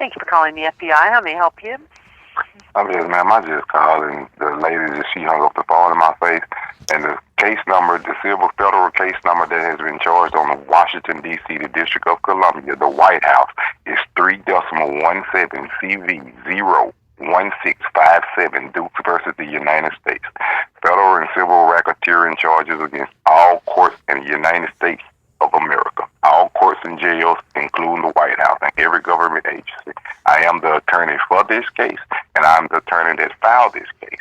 Thank you for calling the FBI. How may I help you? Yes, ma'am. I just called and the lady she hung up the phone in my face, and the case number, the civil federal case number that has been charged on the Washington D.C., the District of Columbia, the White House, is 3.17 CV 01657 Dukes versus the United States. Federal and civil racketeering charges against all courts in the United States of America, all courts and jails, including the White House and every government agency. I am the attorney for this case, and I'm the attorney that filed this case.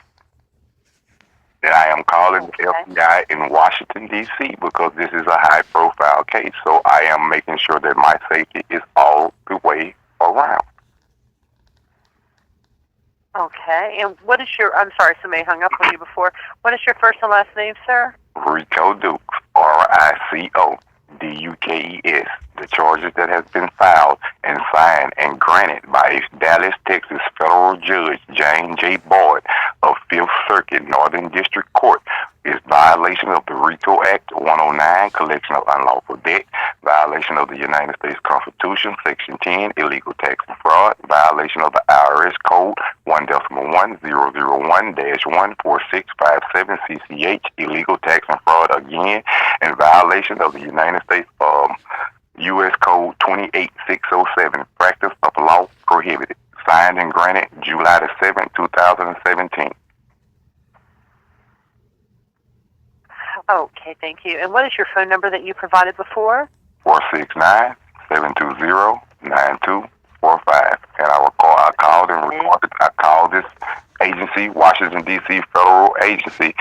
And I am calling the FBI in Washington, D.C. because this is a high-profile case, so I am making sure that my safety is all the way around. Okay, and what is your, I'm sorry, somebody hung up on you before. What is your first and last name, sir? Rico Dukes, RICO DUKES. The charges that has been filed and signed and granted by Dallas, Texas federal judge James J. Boyd of 5th Circuit Northern District Court is violation of the RICO Act 109, collection of unlawful debt, violation of the United States Constitution, Section 10, illegal tax and fraud, violation of the IRS Code 1.1001-14657 CCH, illegal tax and fraud again, and violation of the United States U.S. Code 28607, practice of law prohibited, signed and granted July the 7th, 2017. Okay, thank you. And what is your phone number that you provided before? 469-720-9245. And I called and reported. I called this agency, Washington, D.C. federal agency,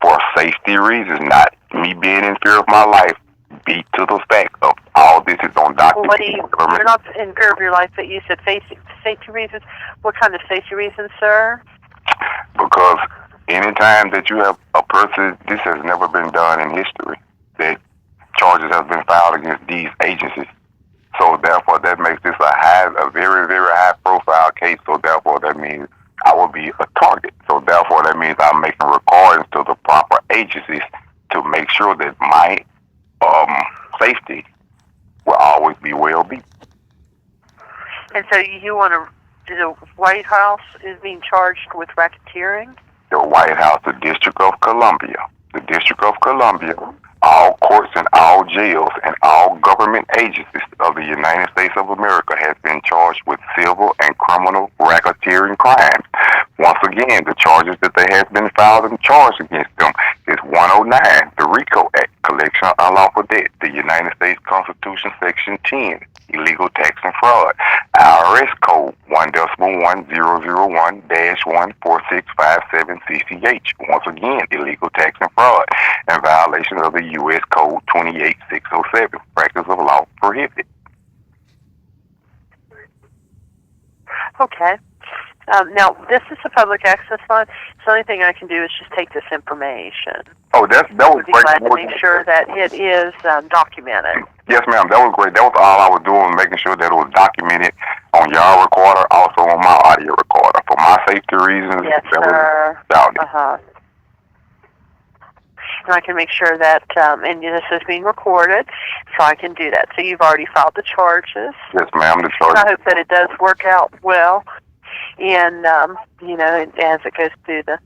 for safety reasons, not me being in fear of my life. Be to the fact of all this is on document. Well, you're not in fear of your life, but you said safety reasons. What kind of safety reasons, sir? Because anytime that you have a person, this has never been done in history, that charges have been filed against these agencies. So therefore, that makes this a very, very high profile case. So therefore, that means I will be a target. So therefore, that means I'm making recordings to the proper agencies to make sure that my safety will always be well beat. And so you want to, the White House is being charged with racketeering? The White House, the District of Columbia. The District of Columbia, all courts and all jails and all government agencies of the United States of America has been charged with civil and criminal racketeering crimes. Once again, the charges that they have been filed and charged against them is 109, the RICO Act, collection of unlawful debt, the United States Constitution, Section 10, illegal tax and fraud, IRS Code 1.1001-14657 CCH, once again, illegal tax and fraud, and violation of the U.S. Code 28607, practice of law prohibited. Okay. Now, this is a public access line, so the only thing I can do is just take this information. Oh, that was be great. Glad to make sure that it is documented. Yes, ma'am. That was great. That was all I was doing, making sure that it was documented on your recorder, also on my audio recorder. For my safety reasons, yes, sir. And I can make sure that, and this is being recorded, so I can do that. So you've already filed the charges. Yes, ma'am. The charges. I hope that it does work out well, and, as it goes through the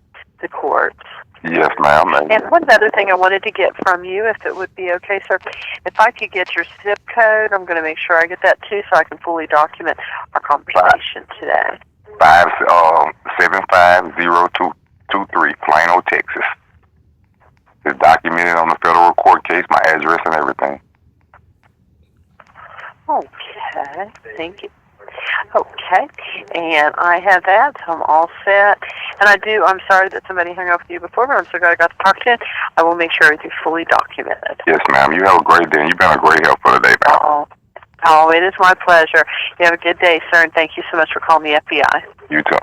courts. Yes, ma'am. And one other thing I wanted to get from you, if it would be okay, sir, if I could get your zip code, I'm going to make sure I get that too, so I can fully document our conversation today. 750223, Plano, Texas. It's documented on the federal court case, my address and everything. Okay, thank you. Okay, and I have that, so I'm all set. And I'm sorry that somebody hung up with you before, but I'm so glad I got to talk to you. I will make sure everything's fully documented. Yes, ma'am. You have a great day, and you've been a great help for today, ma'am. Oh, it is my pleasure. You have a good day, sir, and thank you so much for calling the FBI. You too.